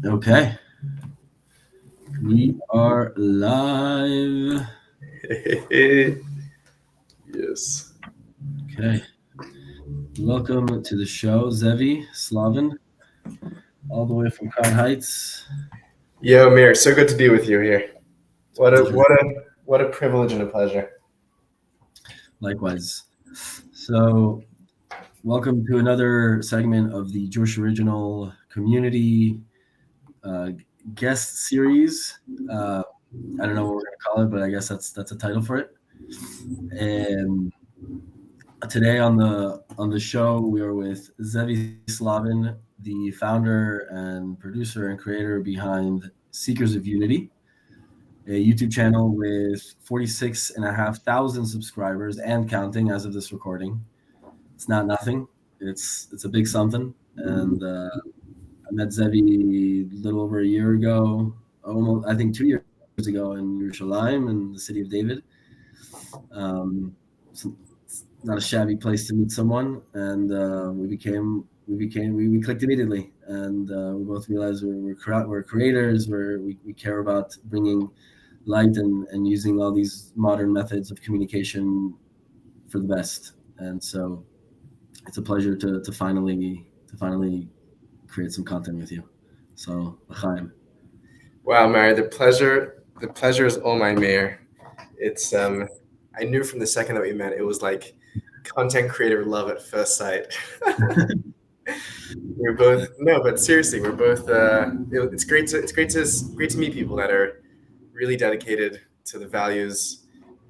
Okay, we are live. Yes. Okay, welcome to the show, Zevi Slavin, all the way from Crown Heights. Yo, Mir, so good to be with you here. What a privilege and a pleasure. Likewise. So, welcome to another segment of the Jewish Original Community uh, guest series. I don't know what we're going to call it, but I guess that's a title for it. And today on the show, we are with Zevi Slavin, the founder and producer and creator behind Seekers of Unity, a YouTube channel with 46,500 subscribers and counting as of this recording. It's not nothing. It's a big something. And I met Zevi a little over a year ago, almost I think 2 years ago in Yerushalayim in the city of David. It's not a shabby place to meet someone, and we clicked immediately, and we both realized we're creators, we care about bringing light and using all these modern methods of communication for the best. And so it's a pleasure to finally create some content with you. So l'chaim. Wow, Mary, the pleasure is all mine, Mir. It's I knew from the second that we met it was like content creator love at first sight. We're both no, but seriously, we're both. It's great to meet people that are really dedicated to the values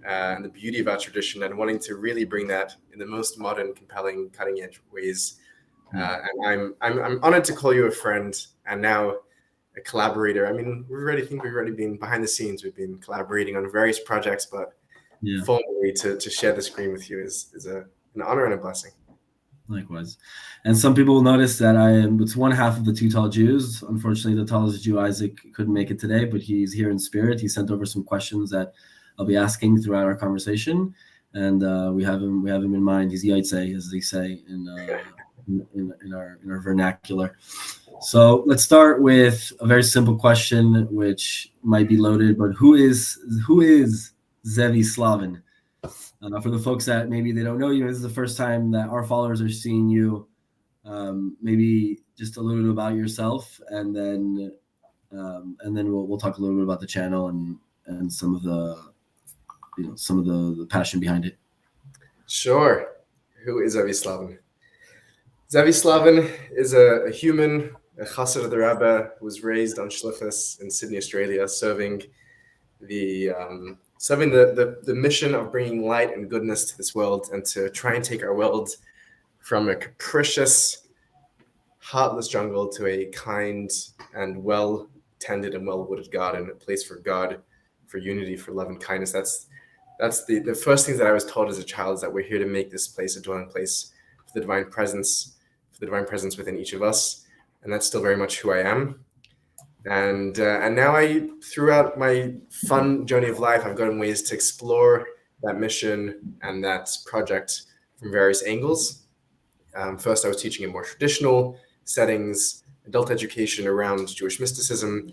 and the beauty of our tradition and wanting to really bring that in the most modern, compelling, cutting edge ways. And I'm honored to call you a friend and now a collaborator. I mean, we've already been behind the scenes. We've been collaborating on various projects, but Yeah, formally to share the screen with you is an honor and a blessing. likewise. And some people will notice that it's one half of the two tall Jews. Unfortunately, the tallest Jew, Isaac, couldn't make it today, but he's here in spirit. He sent over some questions that I'll be asking throughout our conversation, and we have him in mind. He's Yaitse, as they say in our vernacular. So let's start with a very simple question, which might be loaded, but who is Zevi Slavin? For the folks that maybe they don't know you, this is the first time that our followers are seeing you. Maybe just a little bit about yourself, and then we'll talk a little bit about the channel and some of the passion behind it. Sure. Who is Zevi Slavin? Zevi Slavin is a human, a chassid of the Rebbe, who was raised on Shlichus in Sydney, Australia, serving the mission of bringing light and goodness to this world and to try and take our world from a capricious, heartless jungle to a kind and well-tended and well-wooded garden, a place for God, for unity, for love and kindness. That's the first things that I was taught as a child, is that we're here to make this place a dwelling place for the divine presence within each of us, and that's still very much who I am. And now throughout my fun journey of life, I've gotten ways to explore that mission and that project from various angles. First, I was teaching in more traditional settings, adult education around Jewish mysticism,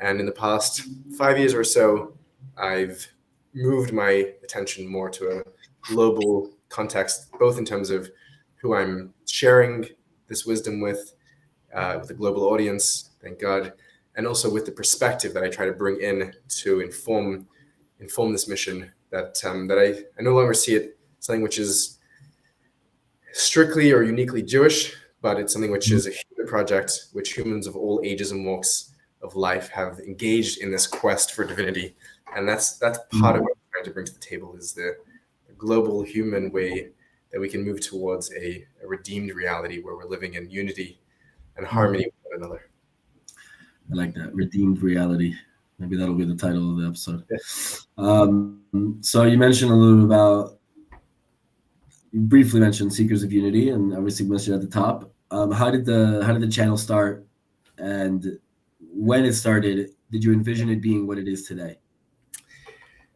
and in the past 5 years or so, I've moved my attention more to a global context, both in terms of who I'm sharing this wisdom with a global audience, thank God, and also with the perspective that I try to bring in to inform this mission, that I no longer see it something which is strictly or uniquely Jewish, but it's something which is a human project, which humans of all ages and walks of life have engaged in this quest for divinity. And that's part of what I'm trying to bring to the table, is the global human way that we can move towards a redeemed reality where we're living in unity and harmony with one another. I like that, redeemed reality. Maybe that'll be the title of the episode. So you mentioned a little about, you briefly mentioned Seekers of Unity, and obviously mentioned at the top. How did the channel start, and when it started, did you envision it being what it is today?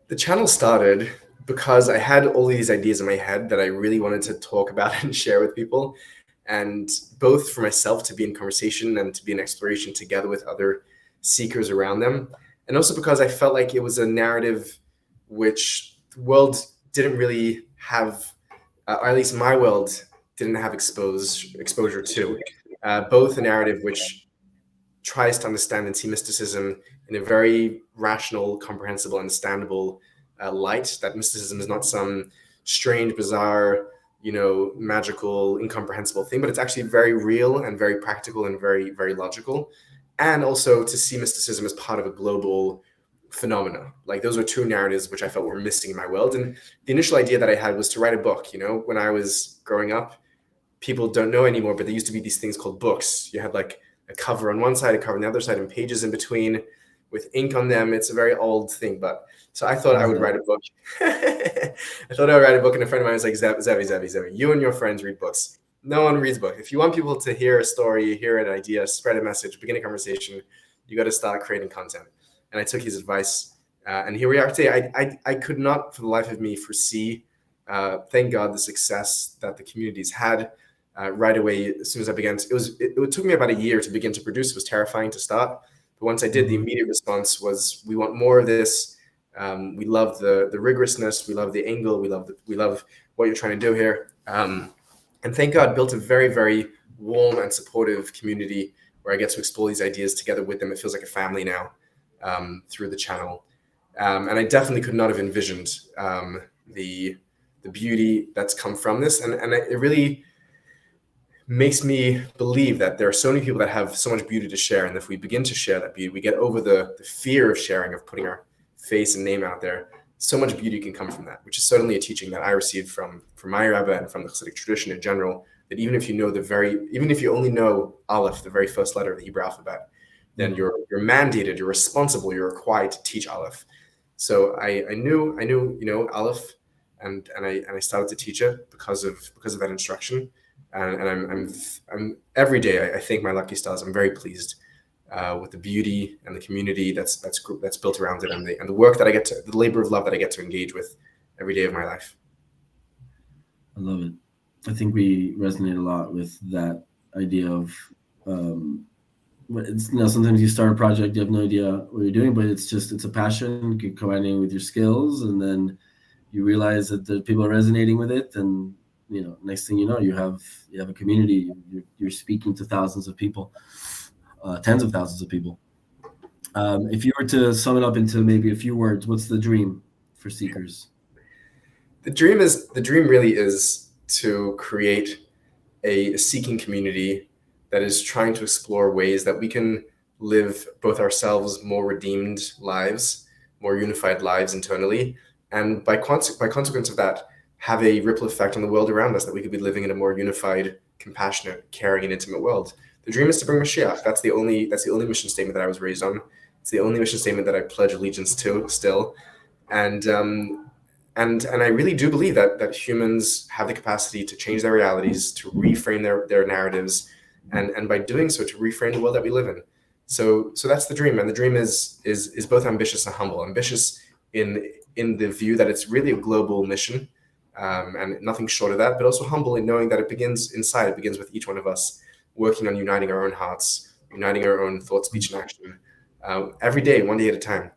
The channel started because I had all these ideas in my head that I really wanted to talk about and share with people. and both for myself to be in conversation and to be in exploration together with other seekers around them, and also because I felt like it was a narrative which the world didn't really have, or at least my world didn't have exposure to. Both a narrative which tries to understand and see mysticism in a very rational, comprehensible, understandable light. That mysticism is not some strange, bizarre, magical, incomprehensible thing, but it's actually very real and very practical and very, very logical. And also to see mysticism as part of a global phenomena. Like those were two narratives which I felt were missing in my world. And the initial idea that I had was to write a book. When I was growing up, people don't know anymore, but there used to be these things called books. You had like a cover on one side, a cover on the other side, and pages in between with ink on them. It's a very old thing, but so I thought I would write a book. I thought I would write a book, and a friend of mine was like, Zevi, you and your friends read books. No one reads books. If you want people to hear a story, hear an idea, spread a message, begin a conversation, you got to start creating content. And I took his advice, and here we are today. I could not, for the life of me, foresee, thank God, the success that the community's had. Right away, as soon as I began, it took me about a year to begin to produce. It was terrifying to start, but once I did, the immediate response was, "We want more of this. We love the rigorousness. We love the angle. We love what you're trying to do here." And thank God, built a very, very warm and supportive community where I get to explore these ideas together with them. It feels like a family now through the channel, and I definitely could not have envisioned the beauty that's come from this, and it really makes me believe that there are so many people that have so much beauty to share, and if we begin to share that beauty, we get over the fear of sharing, of putting our face and name out there. So much beauty can come from that, which is certainly a teaching that I received from my Rebbe and from the Hasidic tradition in general. That even if you only know Aleph, the very first letter of the Hebrew alphabet, then you're mandated, you're responsible, you're required to teach Aleph. So I knew Aleph, and I started to teach it because of that instruction. And I'm every day I thank my lucky stars. I'm very pleased with the beauty and the community that's built around it, and the work that I get to, the labor of love that I get to engage with every day of my life. I love it. I think we resonate a lot with that idea of it's, sometimes you start a project, you have no idea what you're doing, but it's a passion combining with your skills, and then you realize that the people are resonating with it, and next thing you know, you have a community. You're speaking to thousands of people, tens of thousands of people. If you were to sum it up into maybe a few words, what's the dream for seekers? The dream really is to create a seeking community that is trying to explore ways that we can live both ourselves more redeemed lives, more unified lives internally, and by consequence of that, have a ripple effect on the world around us, that we could be living in a more unified, compassionate, caring, and intimate world. The dream is to bring Mashiach. That's the only mission statement that I was raised on. It's the only mission statement that I pledge allegiance to still. And I really do believe that humans have the capacity to change their realities, to reframe their narratives, and by doing so, to reframe the world that we live in. So that's the dream. And the dream is both ambitious and humble. Ambitious in the view that it's really a global mission. And nothing short of that, but also humble in knowing that it begins inside. It begins with each one of us working on uniting our own hearts, uniting our own thought, speech, and action every day, one day at a time.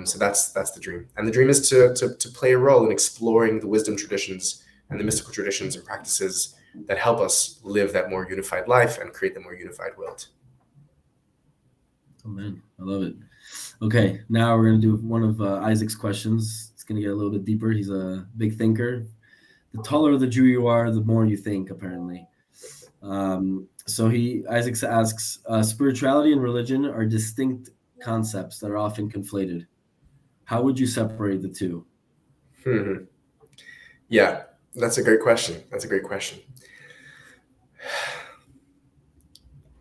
So that's the dream. And the dream is to play a role in exploring the wisdom traditions and the mystical traditions and practices that help us live that more unified life and create the more unified world. Oh man, I love it. Okay, now we're going to do one of Isaac's questions. It's going to get a little bit deeper. He's a big thinker. The taller the Jew you are, the more you think, apparently. So Isaac asks, spirituality and religion are distinct concepts that are often conflated. How would you separate the two? Yeah, that's a great question.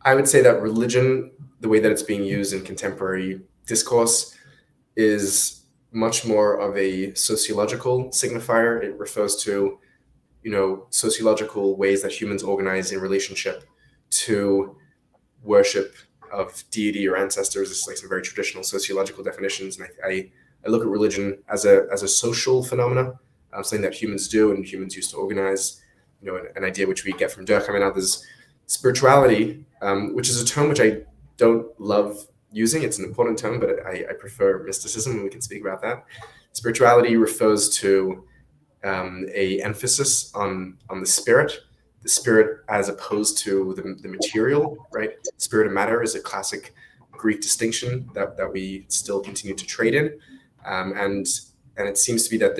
I would say that religion, the way that it's being used in contemporary discourse, is much more of a sociological signifier. It refers to, sociological ways that humans organize in relationship to worship of deity or ancestors. It's like some very traditional sociological definitions. And I look at religion as a social phenomena, something that humans do and humans used to organize. an idea which we get from Dirk. I mean, now there's spirituality, which is a term which I don't love using. It's an important term, but I prefer mysticism, and we can speak about that. Spirituality refers to a emphasis on the spirit as opposed to the material, right? Spirit and matter is a classic Greek distinction that we still continue to trade in, and it seems to be that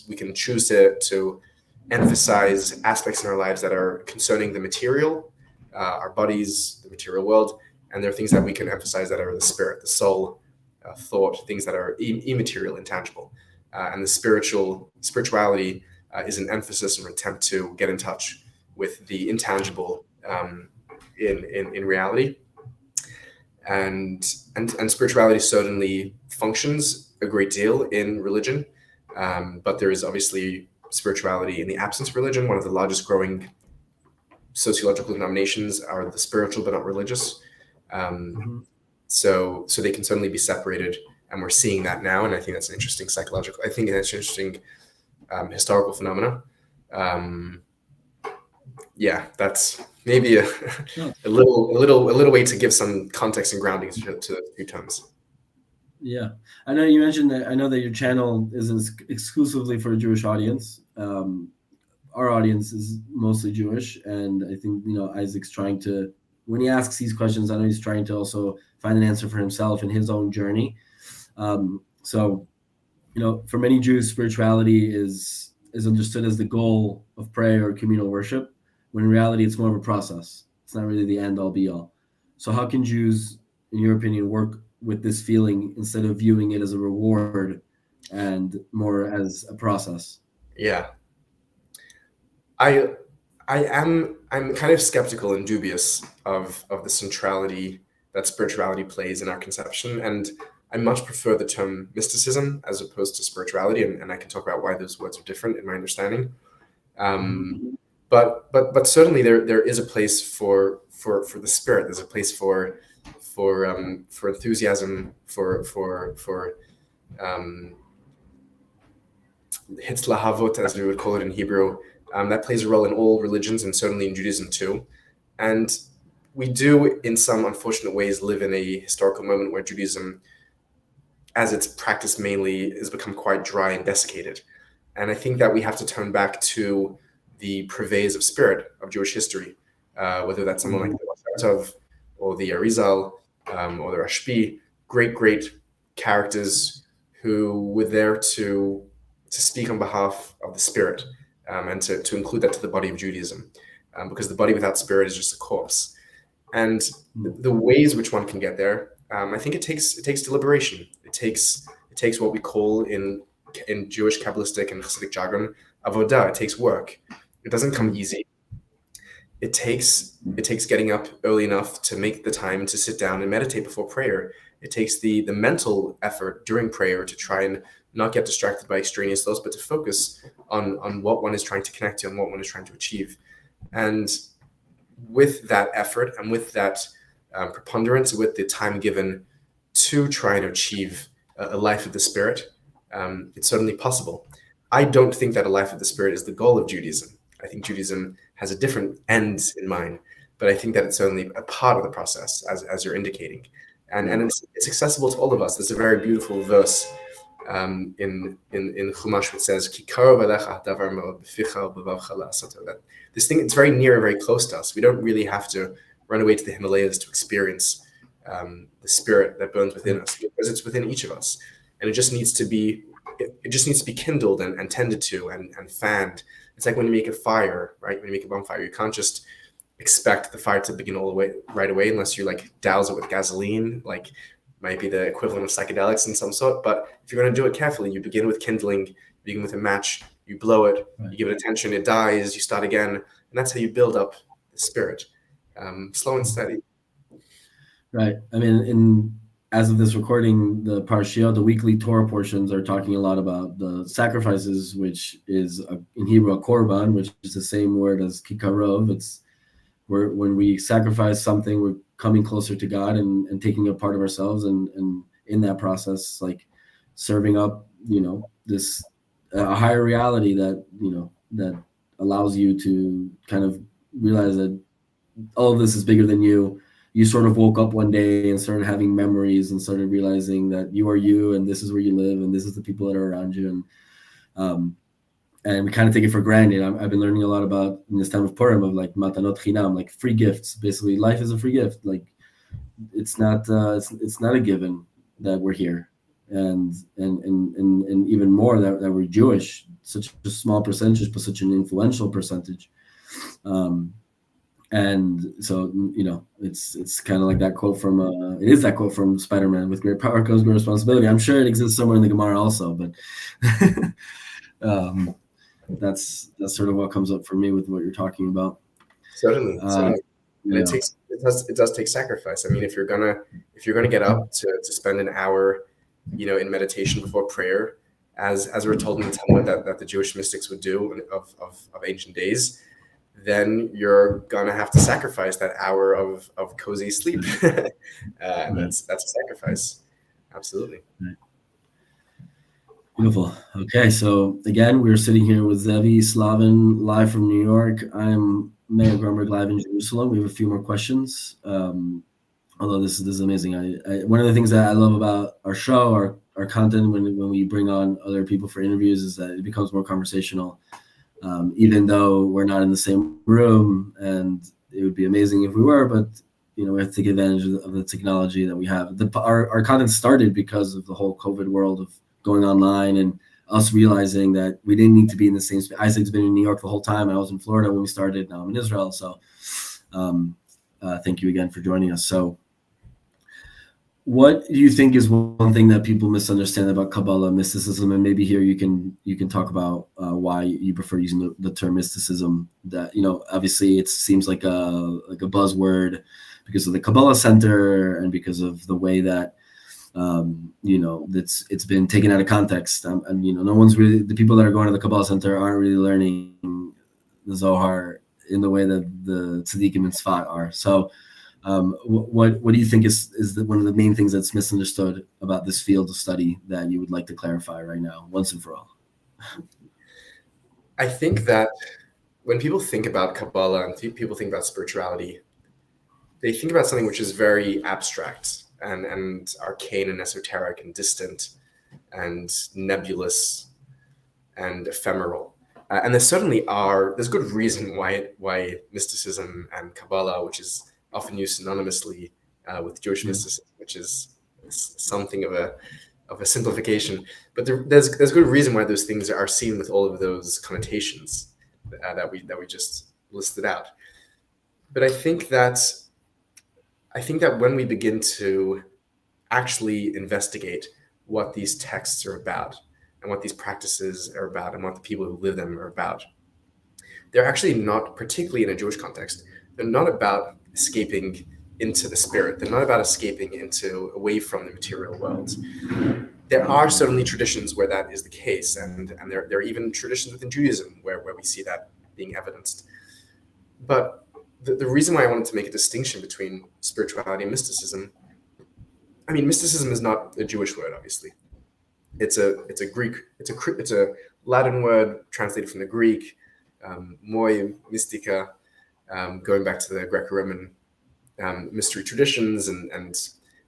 we can choose to emphasize aspects in our lives that are concerning the material, our bodies, the material world, and there are things that we can emphasize that are the spirit, the soul, thought, things that are immaterial, intangible, and the spirituality is an emphasis or attempt to get in touch with the intangible in reality, and spirituality certainly functions a great deal in religion, but there is obviously spirituality in the absence of religion. One of the largest growing sociological denominations are the spiritual but not religious. So they can certainly be separated, and we're seeing that now, and I think that's an interesting I think that's an interesting historical phenomena. Yeah, that's maybe a little way to give some context and grounding to the few terms. Yeah, I know you mentioned that. I know that your channel isn't exclusively for a Jewish audience. Our audience is mostly Jewish, and I think Isaac's trying to, when he asks these questions, I know he's trying to also find an answer for himself in his own journey. So, for many Jews, spirituality is understood as the goal of prayer or communal worship, when in reality it's more of a process. It's not really the end all be all. So how can Jews, in your opinion, work with this feeling instead of viewing it as a reward and more as a process? Yeah. I'm kind of skeptical and dubious of the centrality that spirituality plays in our conception, and I much prefer the term mysticism as opposed to spirituality, and I can talk about why those words are different in my understanding. But certainly there is a place for the spirit. There's a place for enthusiasm, for hitzlahavot, as we would call it in Hebrew. That plays a role in all religions, and certainly in Judaism too. And we do, in some unfortunate ways, live in a historical moment where Judaism, as it's practiced mainly, has become quite dry and desiccated. And I think that we have to turn back to the purveyors of spirit of Jewish history, whether that's someone like the Tov or the Arizal or the Rashbi, great characters who were there to speak on behalf of the spirit, and to include that to the body of Judaism, because the body without spirit is just a corpse. And the ways which one can get there, I think it takes deliberation. It takes what we call in Jewish Kabbalistic and Hasidic jargon avodah. It takes work. It doesn't come easy. It takes getting up early enough to make the time to sit down and meditate before prayer. It takes the mental effort during prayer to try and not get distracted by extraneous thoughts, but to focus on what one is trying to connect to and what one is trying to achieve. And with that effort and with that preponderance, with the time given to try and achieve a life of the spirit, it's certainly possible. I don't think that a life of the spirit is the goal of Judaism. I think Judaism has a different end in mind, but I think that it's certainly a part of the process, as you're indicating. And it's accessible to all of us. There's a very beautiful verse in Chumash which says, that this thing, it's very near, very close to us. We don't really have to run away to the Himalayas to experience the spirit that burns within us, because it's within each of us, and it just needs to be kindled and tended to and fanned. It's like when you make a fire, right? When you make a bonfire, you can't just expect the fire to begin right away unless you like douse it with gasoline, like might be the equivalent of psychedelics in some sort. But if you're going to do it carefully, you begin with kindling, you begin with a match, you blow it, you give it attention, it dies, you start again, and that's how you build up the spirit, slow and steady. Right. I mean, as of this recording, the Parshiyot, the weekly Torah portions, are talking a lot about the sacrifices, which is in Hebrew a korban, which is the same word as kikarov. It's when we sacrifice something, we're coming closer to God and taking a part of ourselves, and in that process, like serving up, this a higher reality that allows you to kind of realize that all of this is bigger than you. You sort of woke up one day and started having memories and started realizing that you are you, and this is where you live, and this is the people that are around you, and we kind of take it for granted. I've been learning a lot about in this time of Purim of like matanot chinam, like free gifts. Basically, life is a free gift. Like it's not a given that we're here, and even more that we're Jewish. Such a small percentage, but such an influential percentage. And so, it's kind of like that quote from it is that quote from Spider-Man: "With great power comes great responsibility." I'm sure it exists somewhere in the Gemara also, but that's sort of what comes up for me with what you're talking about. Certainly. And it does take sacrifice. I mean, if you're gonna get up to spend an hour, in meditation before prayer, as we're told in the Talmud that the Jewish mystics would do of ancient days, then you're gonna have to sacrifice that hour of cozy sleep. And that's a sacrifice. Absolutely. Right. Beautiful. Okay, so again, we're sitting here with Zevi Slavin live from New York. I'm Mayor Grumberg live in Jerusalem. We have a few more questions. Although this is amazing. One of the things that I love about our show, our content, when we bring on other people for interviews, is that it becomes more conversational. Even though we're not in the same room, and it would be amazing if we were, but we have to take advantage of the technology that we have. Our content started because of the whole COVID world of going online and us realizing that we didn't need to be in the same space. Isaac's been in New York the whole time. I was in Florida when we started. Now I'm in Israel. So thank you again for joining us. So what do you think is one thing that people misunderstand about Kabbalah mysticism? And maybe here you can talk about why you prefer using the term mysticism. That obviously it seems like a buzzword because of the Kabbalah Center and because of the way that it's been taken out of context. And no one's really, the people that are going to the Kabbalah Center aren't really learning the Zohar in the way that the Tzaddikim and Tzfat are. So. What do you think is one of the main things that's misunderstood about this field of study that you would like to clarify right now, once and for all? I think that when people think about Kabbalah and people think about spirituality, they think about something which is very abstract and arcane and esoteric and distant and nebulous and ephemeral. And there's good reason why mysticism and Kabbalah, which is often used synonymously with Jewish mysticism, which is something of a simplification. But there's good reason why those things are seen with all of those connotations that we just listed out. But I think that when we begin to actually investigate what these texts are about and what these practices are about and what the people who live them are about, they're actually not, particularly in a Jewish context, they're not about escaping into the spirit. They're not about escaping away from the material world. There are certainly traditions where that is the case, and there are even traditions within Judaism where we see that being evidenced. But the reason why I wanted to make a distinction between spirituality and mysticism, I mean, mysticism is not a Jewish word, obviously. It's a Greek, it's a Latin word translated from the Greek, moi mystica, going back to the Greco-Roman mystery traditions, and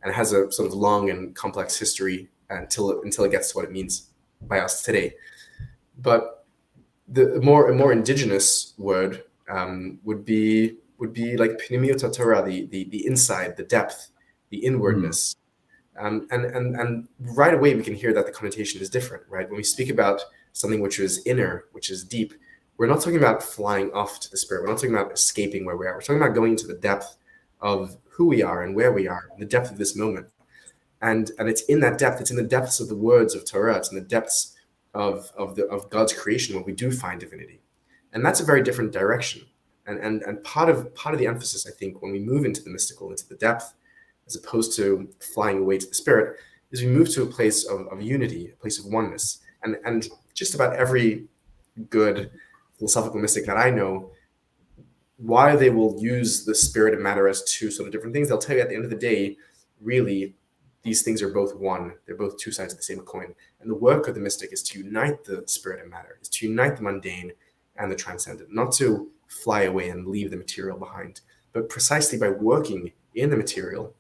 it has a sort of long and complex history until it gets to what it means by us today. But a more indigenous word would be like pnimiut Torah, the inside, the depth, the inwardness. And right away we can hear that the connotation is different, right? When we speak about something which is inner, which is deep, we're not talking about flying off to the spirit. We're not talking about escaping where we are. We're talking about going into the depth of who we are and where we are, the depth of this moment. And it's in that depth, it's in the depths of the words of Torah, it's in the depths of God's creation where we do find divinity. And that's a very different direction. And part of the emphasis, I think, when we move into the mystical, into the depth, as opposed to flying away to the spirit, is we move to a place of unity, a place of oneness. And just about every good philosophical mystic that I know, why they will use the spirit and matter as two sort of different things, they'll tell you at the end of the day, really, these things are both one. They're both two sides of the same coin. And the work of the mystic is to unite the spirit and matter, is to unite the mundane and the transcendent, not to fly away and leave the material behind, but precisely by working in the material.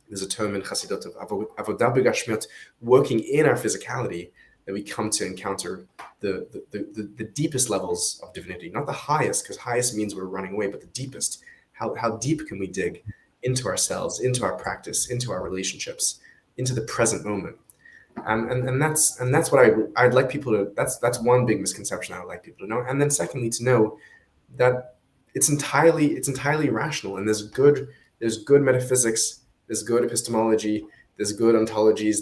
There's a term in Chassidut of avodah b'gashmiut, working in our physicality, that we come to encounter the deepest levels of divinity, not the highest, because highest means we're running away, but the deepest. How deep can we dig into ourselves, into our practice, into our relationships, into the present moment? And that's what I'd like people to. That's one big misconception I would like people to know. And then secondly, to know that it's entirely rational, and there's good metaphysics, there's good epistemology, there's good ontologies,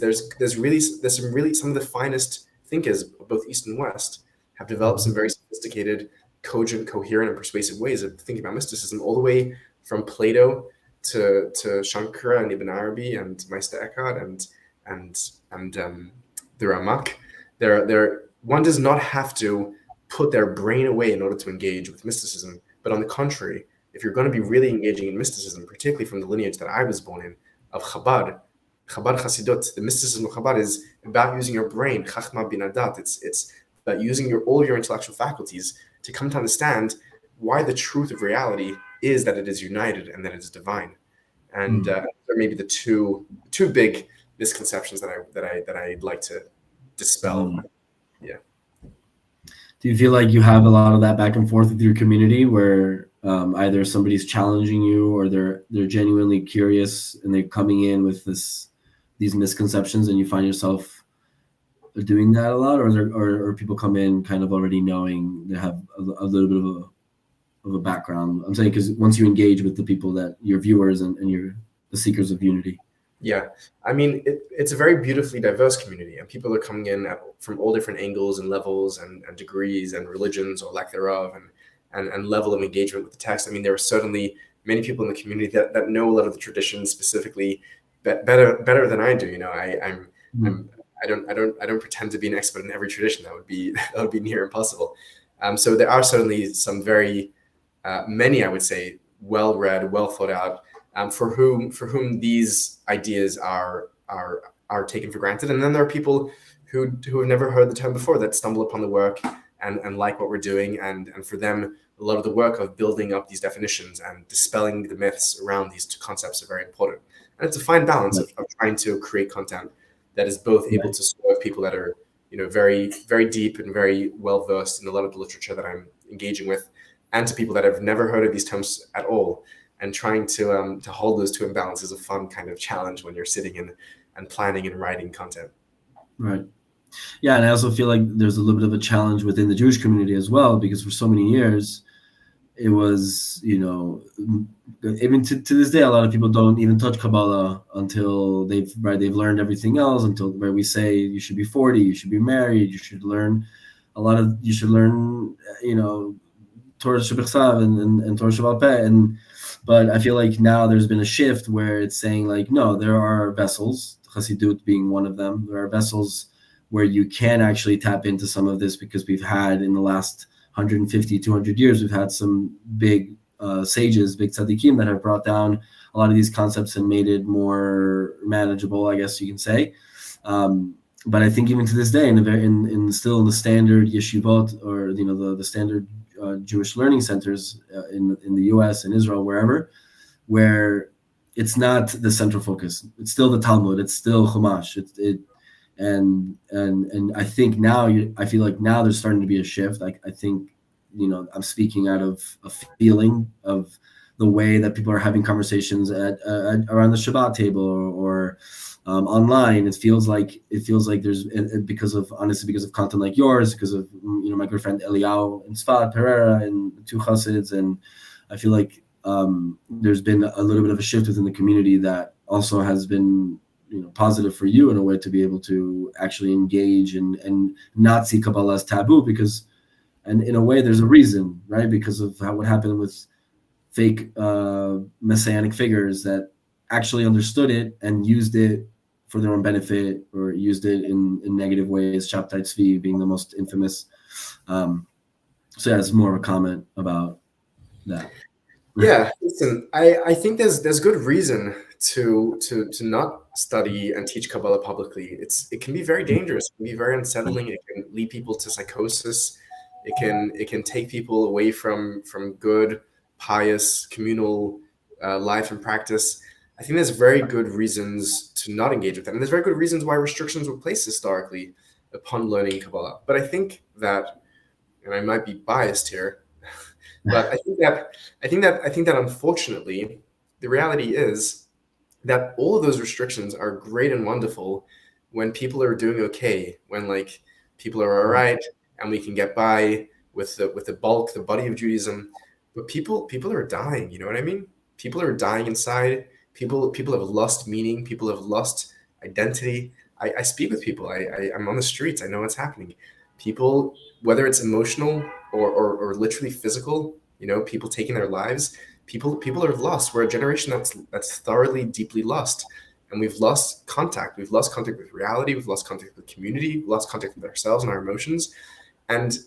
some of the finest thinkers of both East and West have developed some very sophisticated, cogent, coherent, and persuasive ways of thinking about mysticism, all the way from Plato to Shankara and Ibn Arabi and Meister Eckhart and the Ramak. One does not have to put their brain away in order to engage with mysticism, but on the contrary, if you're going to be really engaging in mysticism, particularly from the lineage that I was born in, of Chabad Chassidut, the mysticism of Chabad is about using your brain, Chachma bin Adat. It's about using all your intellectual faculties to come to understand why the truth of reality is that it is united and that it is divine. And there may be the two big misconceptions that I'd like to dispel. Yeah. Do you feel like you have a lot of that back and forth with your community, where either somebody's challenging you or they're genuinely curious and they're coming in with these misconceptions, and you find yourself doing that a lot, or people come in kind of already knowing they have a little bit of a background? I'm saying because once you engage with the people that your viewers and you're the seekers of unity. Yeah, I mean, it's a very beautifully diverse community, and people are coming in from all different angles and levels and degrees and religions or lack thereof, and level of engagement with the text. I mean, there are certainly many people in the community that know a lot of the traditions specifically better than I do. You know, I don't pretend to be an expert in every tradition. That would be near impossible. So there are certainly some very many, I would say, well-read, well thought out, for whom these ideas are taken for granted. And then there are people who have never heard the term before that stumble upon the work and like what we're doing, and for them a lot of the work of building up these definitions and dispelling the myths around these two concepts are very important. And it's a fine balance of trying to create content that is both able to serve people that are, you know, very, very deep and very well versed in a lot of the literature that I'm engaging with, and to people that have never heard of these terms at all. And trying to hold those two in balance is a fun kind of challenge when you're sitting and planning and writing content. Right. Yeah, and I also feel like there's a little bit of a challenge within the Jewish community as well, because for so many years, it was, you know, even to this day, a lot of people don't even touch Kabbalah until they've learned everything else, until where we say you should be 40, you should be married, you should learn, you know, Torah Shebechsav and Torah Shebal Peh, but I feel like now there's been a shift where it's saying like, no, there are vessels, Chassidut being one of them. There are vessels where you can actually tap into some of this, because we've had in the last 150, 200 years, we've had some big sages, big tzaddikim that have brought down a lot of these concepts and made it more manageable, I guess you can say. But I think even to this day, still in the standard yeshivot, or, you know, the standard Jewish learning centers in the U.S. and Israel, wherever, where it's not the central focus. It's still the Talmud. It's still Chumash. And I think now I feel like now there's starting to be a shift. I think, you know, I'm speaking out of a feeling of the way that people are having conversations at around the Shabbat table or online. It feels like there's, because of content like yours, because of, you know, my good friend Eliyahu and Sfat Pereira and two Chassids, and I feel like there's been a little bit of a shift within the community that also has been, you know, positive for you in a way to be able to actually engage and not see Kabbalah as taboo, because, and in a way there's a reason, right? Because of what happened with fake messianic figures that actually understood it and used it for their own benefit, or used it in negative ways, Shabtai Tzvi being the most infamous. So yeah, it's more of a comment about that. Yeah, listen, I think there's good reason to not study and teach Kabbalah publicly. It can be very dangerous. It can be very unsettling. It can lead people to psychosis. It can take people away from good, pious, communal life and practice. I think there's very good reasons to not engage with that, and there's very good reasons why restrictions were placed historically upon learning Kabbalah. But I think that, and I might be biased here, but I think that unfortunately, the reality is that all of those restrictions are great and wonderful when people are doing okay, when like people are all right and we can get by with the bulk, the body of Judaism. But people are dying. You know what I mean? People are dying inside. People have lost meaning. People have lost identity. I speak with people. I'm on the streets. I know what's happening. People, whether it's emotional or literally physical, people taking their lives. People are lost. We're a generation that's thoroughly, deeply lost, and we've lost contact. We've lost contact with reality. We've lost contact with community. We've lost contact with ourselves and our emotions. And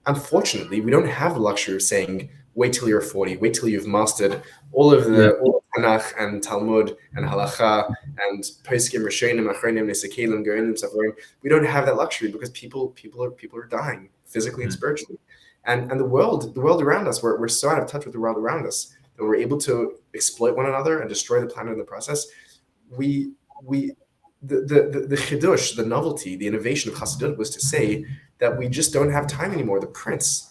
unfortunately, we don't have the luxury of saying, wait till you're 40, wait till you've mastered all of Tanakh and Talmud and Halacha and Poskim, Rishonim, Achronim, Nesekelim, Goinim, Savarim. We don't have that luxury because people are dying physically and spiritually. And the world around us, we're so out of touch with the world around us that we're able to exploit one another and destroy the planet in the process. The chidush, the novelty, the innovation of Chassidut was to say that we just don't have time anymore. The prince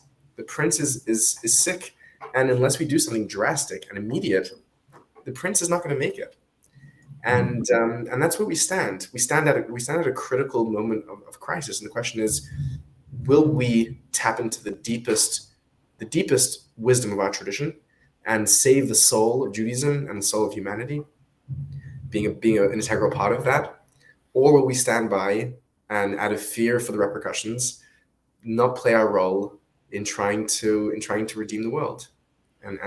is sick, and unless we do something drastic and immediate, the prince is not going to make it. And that's where we stand. We stand at a critical moment of crisis, and the question is, will we tap into the deepest wisdom of our tradition and save the soul of Judaism and the soul of humanity, being an integral part of that, or will we stand by and, out of fear for the repercussions, not play our role in trying to redeem the world, and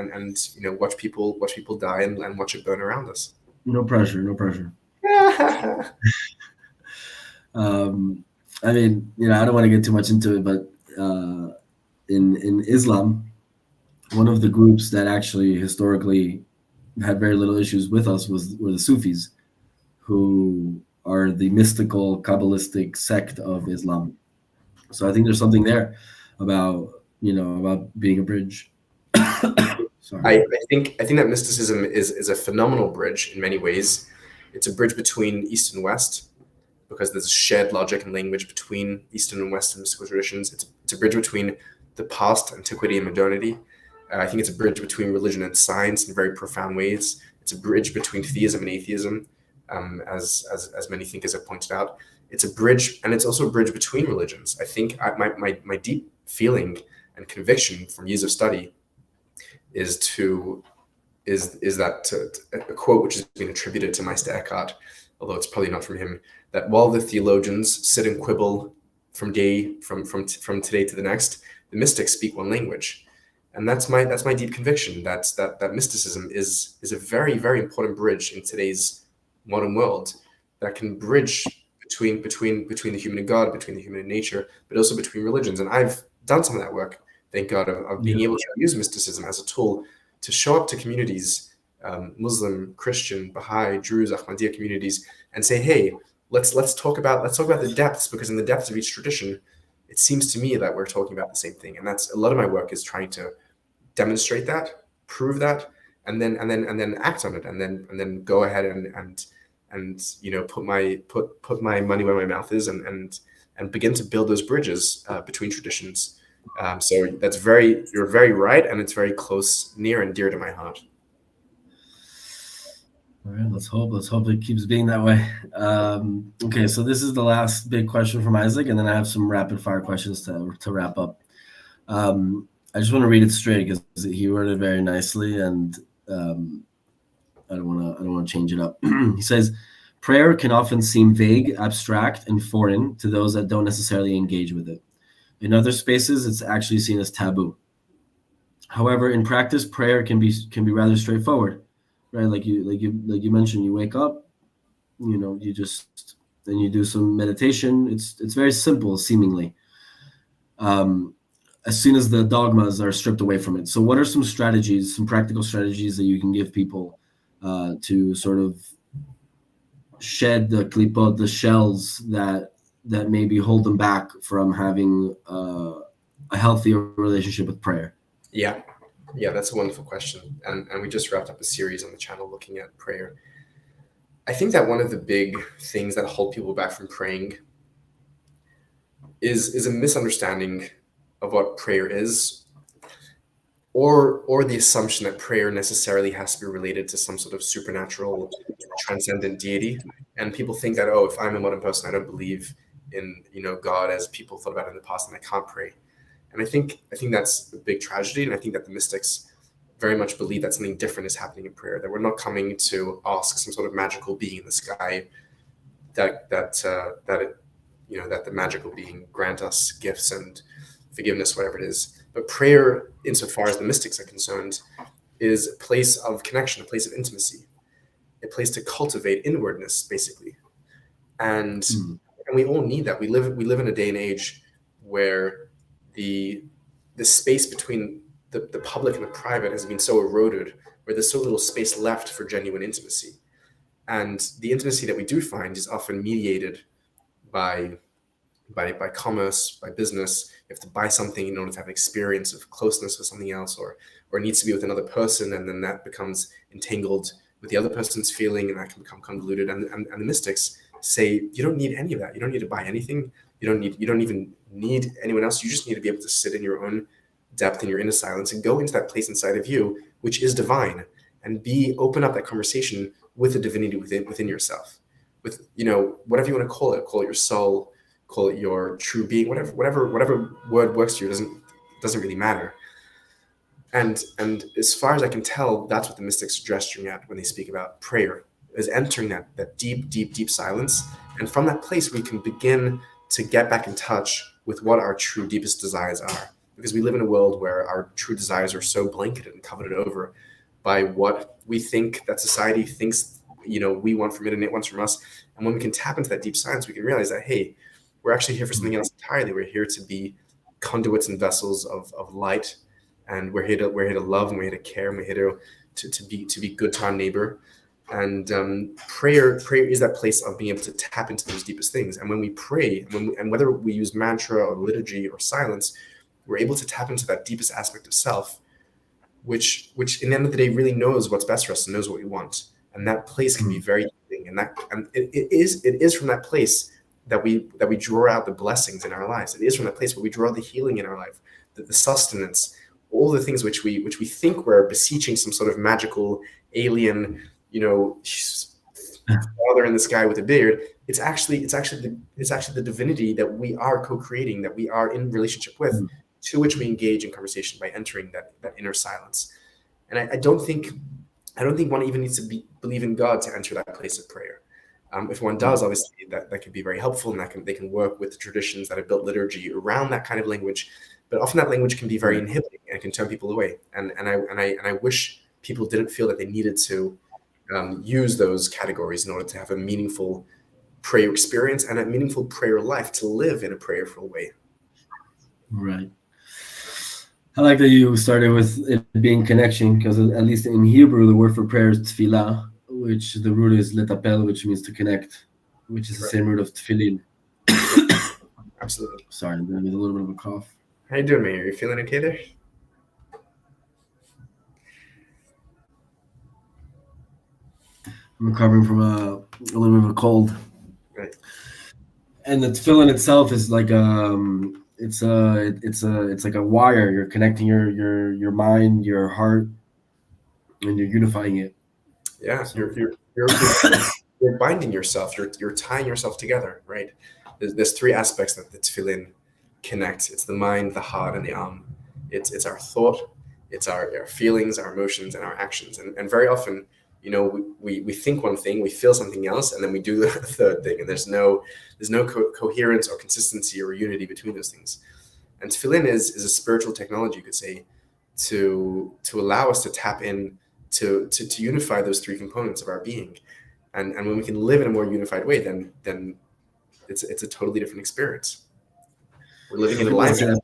watch people die and watch it burn around us? No pressure. I mean, I don't want to get too much into it, but in Islam, one of the groups that actually historically had very little issues with us were the Sufis, who are the mystical Kabbalistic sect of Islam. So I think there's something there about being a bridge. Sorry. I think that mysticism is a phenomenal bridge in many ways. It's a bridge between East and West, because there's a shared logic and language between Eastern and Western mystical traditions. It's a bridge between the past, antiquity, and modernity. I think it's a bridge between religion and science in very profound ways. It's a bridge between theism and atheism, as many thinkers have pointed out. It's a bridge, and it's also a bridge between religions. I think my deep feeling and conviction from years of study is that a quote which has been attributed to Meister Eckhart, although it's probably not from him, that while the theologians sit and quibble from today to the next, the mystics speak one language. And that's my deep conviction, that mysticism is a very, very important bridge in today's modern world, that can bridge between the human and God, between the human and nature, but also between religions. And I've done some of that work, thank God, of being able to use mysticism as a tool to show up to communities, Muslim, Christian, Baha'i, Druze, Ahmadiyya communities, and say, hey, let's talk about the depths, because in the depths of each tradition, it seems to me that we're talking about the same thing. And that's a lot of my work, is trying to demonstrate that, prove that, and then act on it, and then go ahead and put my money where my mouth is, and begin to build those bridges between traditions. So you're very right, and it's very close, near and dear to my heart. All right, let's hope it keeps being that way. Okay, so this is the last big question from Isaac, and then I have some rapid fire questions to wrap up. I just want to read it straight because he worded it very nicely, and I don't want to change it up. He says, prayer can often seem vague, abstract, and foreign to those that don't necessarily engage with it. In other spaces, it's actually seen as taboo. However, in practice, prayer can be rather straightforward, right? Like you mentioned, you wake up, you just then you do some meditation. It's very simple, seemingly. As soon as the dogmas are stripped away from it. So, what are some practical strategies that you can give people to sort of shed the klipot, the shells that maybe hold them back from having a healthier relationship with prayer? Yeah, that's a wonderful question. And we just wrapped up a series on the channel looking at prayer. I think that one of the big things that hold people back from praying is a misunderstanding of what prayer is, or the assumption that prayer necessarily has to be related to some sort of supernatural, transcendent deity. And people think that, oh, if I'm a modern person, I don't believe in God as people thought about it in the past, and I can't pray. And I think that's a big tragedy. And I think that the mystics very much believe that something different is happening in prayer. That we're not coming to ask some sort of magical being in the sky that the magical being grant us gifts and forgiveness, whatever it is. But prayer, insofar as the mystics are concerned, is a place of connection, a place of intimacy, a place to cultivate inwardness, basically. And we all need that. We live in a day and age where the space between the public and the private has been so eroded, where there's so little space left for genuine intimacy. And the intimacy that we do find is often mediated by commerce, by business. You have to buy something in order to have an experience of closeness with something else, or it needs to be with another person, and then that becomes entangled with the other person's feeling, and that can become convoluted. And the mystics say you don't need any of that. You don't need to buy anything. You don't even need anyone else. You just need to be able to sit in your own depth, in your inner silence, and go into that place inside of you, which is divine, and open up that conversation with the divinity within yourself, with whatever you want to call it your soul, call it your true being, whatever word works for you, doesn't really matter. And as far as I can tell, that's what the mystics are gesturing at when they speak about prayer, is entering that deep silence. And from that place, we can begin to get back in touch with what our true deepest desires are. Because we live in a world where our true desires are so blanketed and covered over by what we think that society thinks, we want from it and it wants from us. And when we can tap into that deep silence, we can realize that, hey, we're actually here for something else entirely. We're here to be conduits and vessels of light, and we're here to love, and we're here to care, and we're here to be good to our neighbor. And prayer is that place of being able to tap into those deepest things. And when we pray, and whether we use mantra or liturgy or silence, we're able to tap into that deepest aspect of self, which in the end of the day really knows what's best for us and knows what we want. And that place can be very healing. And it is from that place that we draw out the blessings in our lives. It is from that place where we draw the healing in our life, the sustenance, all the things which we think we're beseeching some sort of magical alien, father in the sky with a beard. It's actually the divinity that we are co-creating, that we are in relationship with, to which we engage in conversation by entering that inner silence. And I don't think one even needs to believe in God to enter that place of prayer. If one does, obviously that can be very helpful, and they can work with the traditions that have built liturgy around that kind of language. But often that language can be very inhibiting and can turn people away. And I wish people didn't feel that they needed to use those categories in order to have a meaningful prayer experience and a meaningful prayer life, to live in a prayerful way. Right. I like that you started with it being connection, because at least in Hebrew, the word for prayer is tefillah, which the root is letapel, which means to connect, which is the same root of tefillin. Absolutely. Sorry, I'm having a little bit of a cough. How you doing, man? Are you feeling okay there? I'm recovering from a little bit of a cold. Right. And the tefillin itself is like it's like a wire. You're connecting your mind, your heart, and you're unifying it. Yeah, so you're binding yourself. You're tying yourself together, right? There's three aspects that the tefillin connects. It's the mind, the heart, and the arm. It's our thought, it's our feelings, our emotions, and our actions. And very often, we think one thing, we feel something else, and then we do the third thing. And there's no coherence or consistency or unity between those things. And tefillin is a spiritual technology, you could say, to allow us to tap in to unify those three components of our being. And when we can live in a more unified way, then it's a totally different experience. We're living in alignment.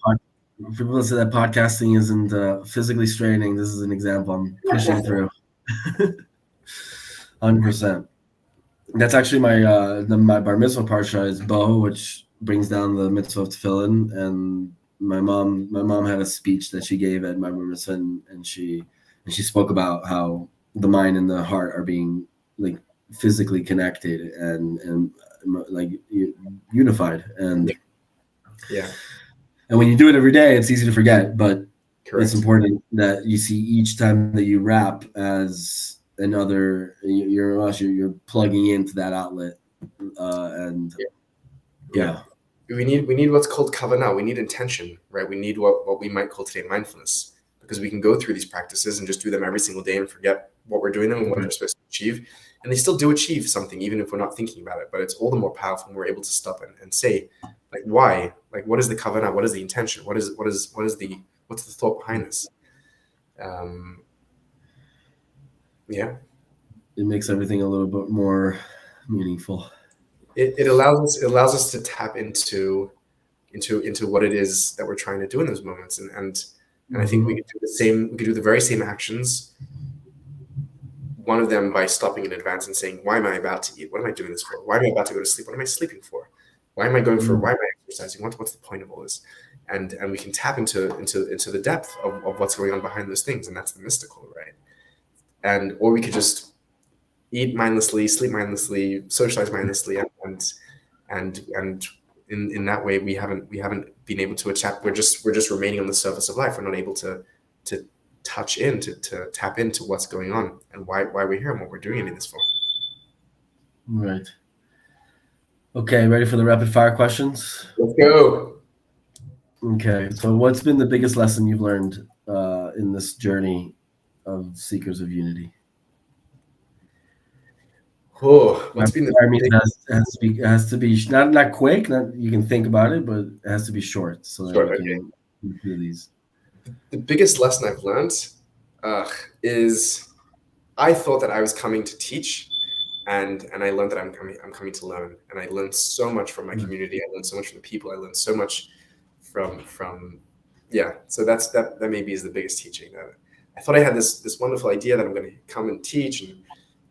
People say that podcasting isn't physically straining. This is an example I'm pushing through. 100%. That's actually my bar mitzvah parsha is Bo, which brings down the mitzvah of tefillin, and my mom had a speech that she gave at my bar mitzvah, and she spoke about how the mind and the heart are being like physically connected and like unified, and and when you do it every day, it's easy to forget, but it's important that you see each time that you rap as another, you're plugging into that outlet, and we need what's called kavanah. We need intention, right? We need what we might call today mindfulness, because we can go through these practices and just do them every single day and forget what we're doing them and what they're supposed to achieve. And they still do achieve something, even if we're not thinking about it. But it's all the more powerful when we're able to stop and say, like, why? Like, what is the kavanah? What is the intention? What's the thought behind this? It makes everything a little bit more meaningful. It allows us to tap into what it is that we're trying to do in those moments, and I think we could do the same. We could do the very same actions. One of them by stopping in advance and saying, "Why am I about to eat? What am I doing this for? Why am I about to go to sleep? What am I sleeping for? Why am I going for? Why am I exercising? What's the point of all this?" And we can tap into the depth of what's going on behind those things, and that's the mystical, right? Or we could just eat mindlessly, sleep mindlessly, socialize mindlessly, and in that way we haven't been able to tap. We're just remaining on the surface of life. We're not able to touch in, to tap into what's going on and why we're here and what we're doing any of this for. Right. Okay, ready for the rapid fire questions? Let's go. Okay, so what's been the biggest lesson you've learned in this journey of Seekers of Unity? What's been it has to be not quick. You can think about it, but it has to be short, so that we can do these. The biggest lesson I've learned is I thought that I was coming to teach, and I learned that I'm coming to learn, and I learned so much from my community. I learned so much from the people. I learned so much from So that maybe is the biggest teaching. That I thought I had this wonderful idea that I'm going to come and teach and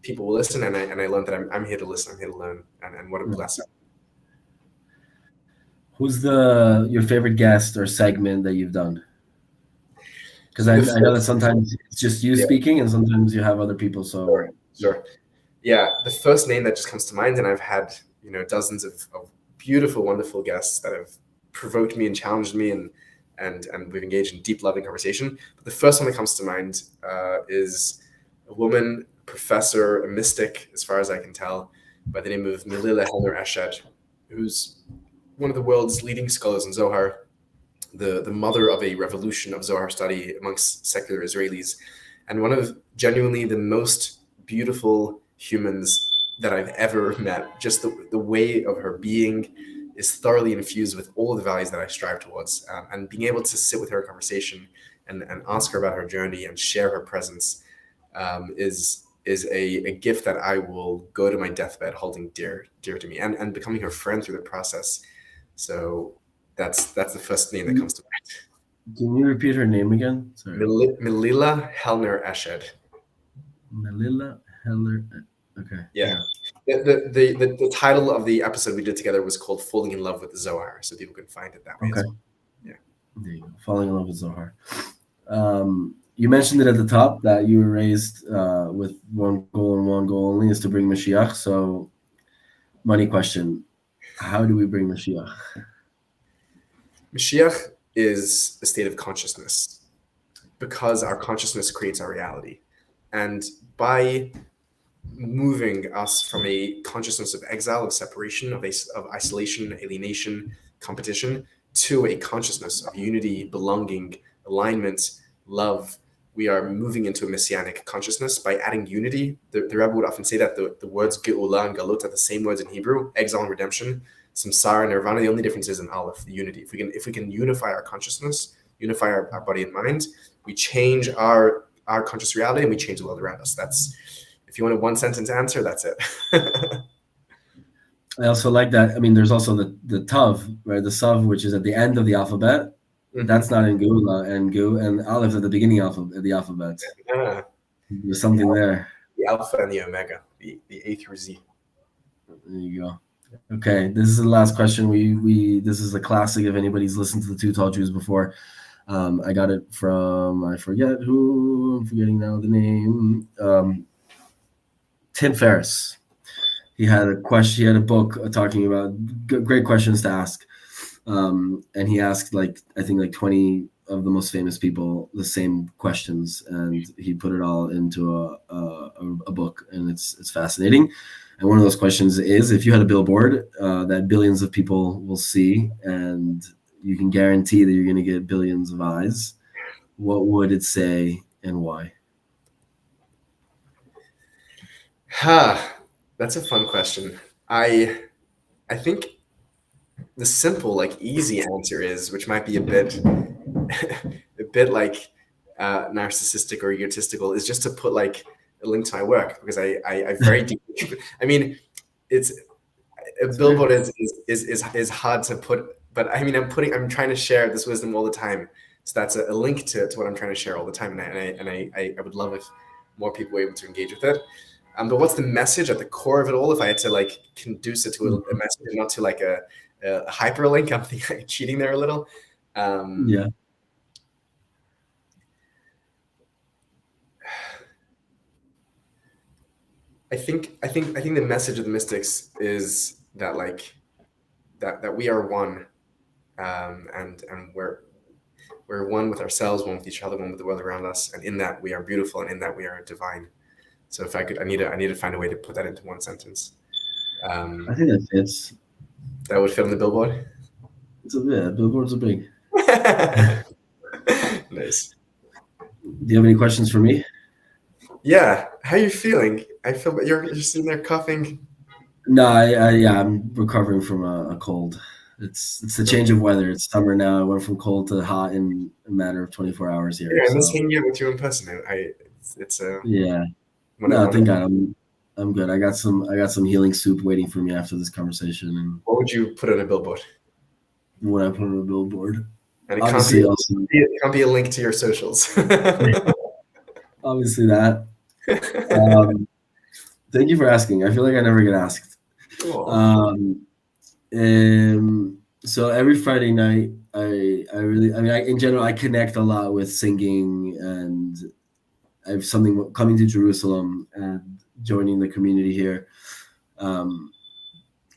people will listen, and I learned that I'm here to listen. I'm here to learn, and what a blessing. Who's your favorite guest or segment that you've done? Because I know that sometimes it's just you speaking, and sometimes you have other people. So sure. Yeah, the first name that just comes to mind, and I've had dozens of beautiful, wonderful guests that have provoked me and challenged me, and we've engaged in deep, loving conversation. But the first one that comes to mind is a woman, professor, a mystic, as far as I can tell, by the name of Melila Helner-Eshed, who's one of the world's leading scholars in Zohar, the mother of a revolution of Zohar study amongst secular Israelis, and one of genuinely the most beautiful humans that I've ever met. Just the way of her being is thoroughly infused with all of the values that I strive towards, and being able to sit with her in conversation and ask her about her journey and share her presence is a gift that I will go to my deathbed holding dear to me, and becoming her friend through the process. So that's the first name that comes to mind. Can you repeat her name again? Sorry. Melila Helner-Eshed. Melila Helner. Okay. Yeah. The title of the episode we did together was called "Falling in Love with the Zohar," so people can find it that way. Okay. As well. Yeah. There you go. Falling in Love with Zohar. You mentioned it at the top that you were raised with one goal and one goal only, is to bring Mashiach. So, money question: how do we bring Mashiach? Mashiach is a state of consciousness, because our consciousness creates our reality, and by moving us from a consciousness of exile, of separation, of isolation, alienation, competition, to a consciousness of unity, belonging, alignment, love, we are moving into a messianic consciousness by adding unity. The Rebbe would often say that the words Geula and Galut are the same words in Hebrew, exile and redemption, samsara and nirvana. The only difference is in Aleph, the unity. If we can unify our consciousness, unify our body and mind, we change our conscious reality, and we change the world around us. That's, if you want a one sentence answer, that's it. I also like that. I mean, there's also the Tav, right? The Sav, which is at the end of the alphabet. Mm-hmm. That's not in Geula, and Aleph at the beginning of the alphabet. Yeah. There's something there. The Alpha and the Omega, the A through Z. There you go. Okay, this is the last question. We this is a classic. If anybody's listened to the Two Tall Jews before, I got it from, I forget who. I'm forgetting now the name. Tim Ferriss. He had a question. He had a book talking about great questions to ask, and he asked, like, I think like 20 of the most famous people the same questions, and he put it all into a book, and it's fascinating. And one of those questions is, if you had a billboard that billions of people will see, and you can guarantee that you're going to get billions of eyes, what would it say and why? That's a fun question. I think the simple, like easy answer is, which might be a bit a bit like narcissistic or egotistical, is just to put like a link to my work, because I very deeply. I mean, it's a billboard is hard to put, but I mean, I'm trying to share this wisdom all the time. So that's a link to what I'm trying to share all the time, and I would love if more people were able to engage with it. But what's the message at the core of it all? If I had to like conduce it to a message, and not to like a hyperlink, I'm thinking like cheating there a little. Yeah. I think the message of the mystics is that like that we are one, and we're one with ourselves, one with each other, one with the world around us, and in that we are beautiful, and in that we are divine. So if I could, I need to find a way to put that into one sentence. I think that fits. That would fit on the billboard. Billboards are big. Nice. Do you have any questions for me? Yeah. How are you feeling? I feel that you're sitting there coughing. No, I'm recovering from a cold. It's the change of weather. It's summer now. I went from cold to hot in a matter of 24 hours here. Yeah, I miss So hanging out with you in person. It's yeah. No, thank God, I'm good. I got some healing soup waiting for me after this conversation. And What would you put on a billboard? what I put on a billboard, And obviously, it can't be a link to your socials. obviously that. Thank you for asking. I feel like I never get asked. Cool. So every Friday night, in general, I connect a lot with singing, and I have something coming to Jerusalem and joining the community here. I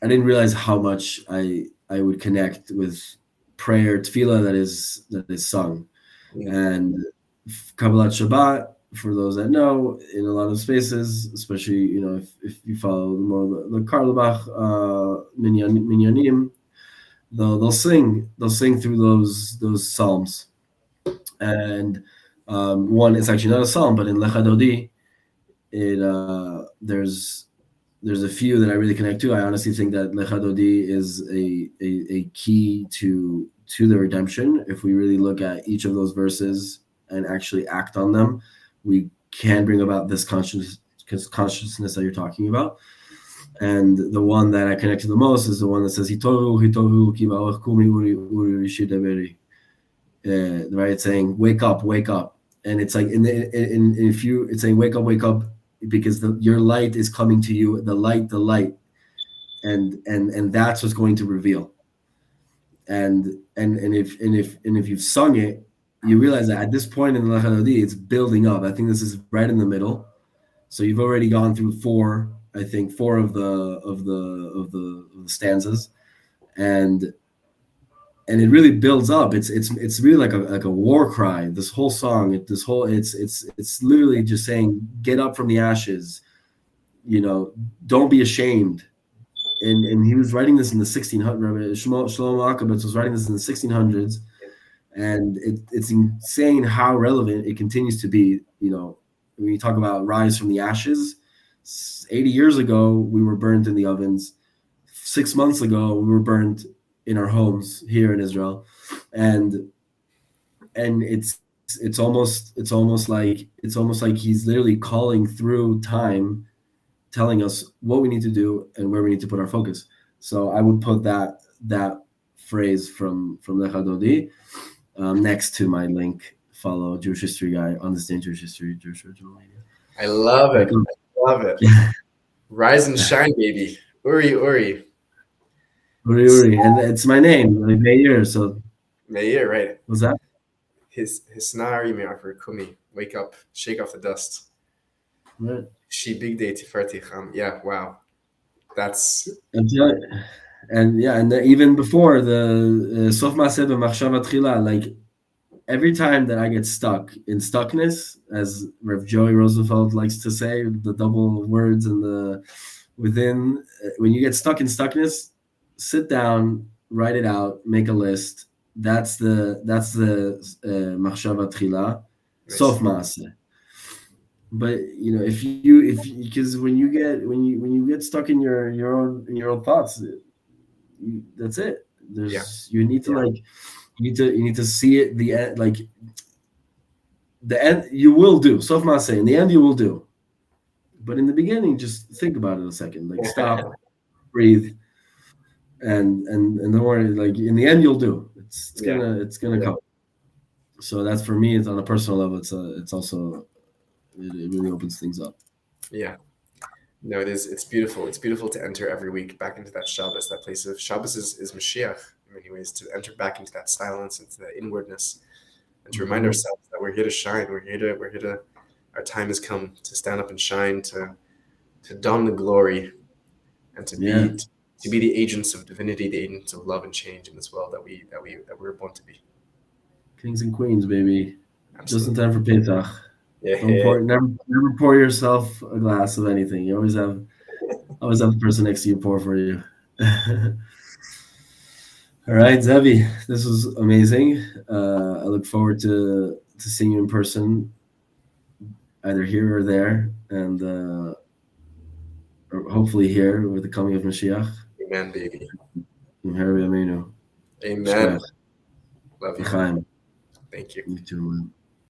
didn't realize how much I would connect with prayer, tefillah that is sung, and Kabbalah Shabbat. For those that know, in a lot of spaces, especially if you follow more the Karlbach minyanim, they'll sing through those psalms. And one, it's actually not a psalm, but in Lecha Dodi, there's a few that I really connect to. I honestly think that Lecha Dodi is a key to the redemption. If we really look at each of those verses and actually act on them, we can bring about this consciousness that you're talking about. And the one that I connect to the most is the one that says Hitohu Hitohu ki ba'alech kumi uri shidaberi. Right, it's saying wake up, and it's like it's saying wake up, because your light is coming to you, the light, and that's what's going to reveal. And if you've sung it, you realize that at this point in the Lecha Dodi, it's building up. I think this is right in the middle. So you've already gone through four of the stanzas, and it really builds up. It's really like a war cry. This whole song, it's literally just saying, get up from the ashes. Don't be ashamed. And he was writing this in the 1600s. Shlomo Akabitz was writing this in the 1600s. And it's insane how relevant it continues to be. When you talk about rise from the ashes, 80 years ago, we were burnt in the ovens. 6 months ago, we were burnt in our homes here in Israel. And it's almost like he's literally calling through time, telling us what we need to do and where we need to put our focus. So I would put that phrase from Lecha Dodi next to my link. Follow Jewish History Guy, understand Jewish history, Jewish original media. I love it. Rise and shine, baby. Uri. Uri Uri, and it's my name, like Meir. So Meir, right? what's that? His Hisnari me'arver kumi. Wake up, shake off the dust. Right. She big day tiferti cham. Yeah, wow. That's And yeah, and even before the Sof Maaseh b'machshava tchila, like every time that I get stuck in stuckness, as Rev Joey Rosenfeld likes to say, the double words and the within, when you get stuck in stuckness, sit down, write it out, make a list. That's the machshava tchila, nice. sof maaseh. But if because when you get stuck in your own thoughts, that's it. Yeah, You need to you need to see it the end, like the end. You will do sof maaseh. In the end, you will do. But in the beginning, just think about it a second. Like stop, breathe, and don't worry. Like in the end, you'll do. It's gonna come. So that's for me. It's on a personal level. It's also it really opens things up. yeah. No, it is. It's beautiful. It's beautiful to enter every week back into that Shabbos, that place of Shabbos is Mashiach in many ways, to enter back into that silence, into that inwardness, and to remind ourselves that we're here to shine. We're here to. Our time has come to stand up and shine, to don the glory, and to be the agents of divinity, the agents of love and change in this world that we're born to be. Kings and queens, baby. Absolutely. Just in time for Pesach. Yeah. Never pour yourself a glass of anything. You always have the person next to you pour for you. All right, Zevi, this was amazing. I look forward to seeing you in person, either here or there, and or hopefully here with the coming of Mashiach. Amen, baby. Amen. Amen. Love you. Chaim. Thank you. You too, man.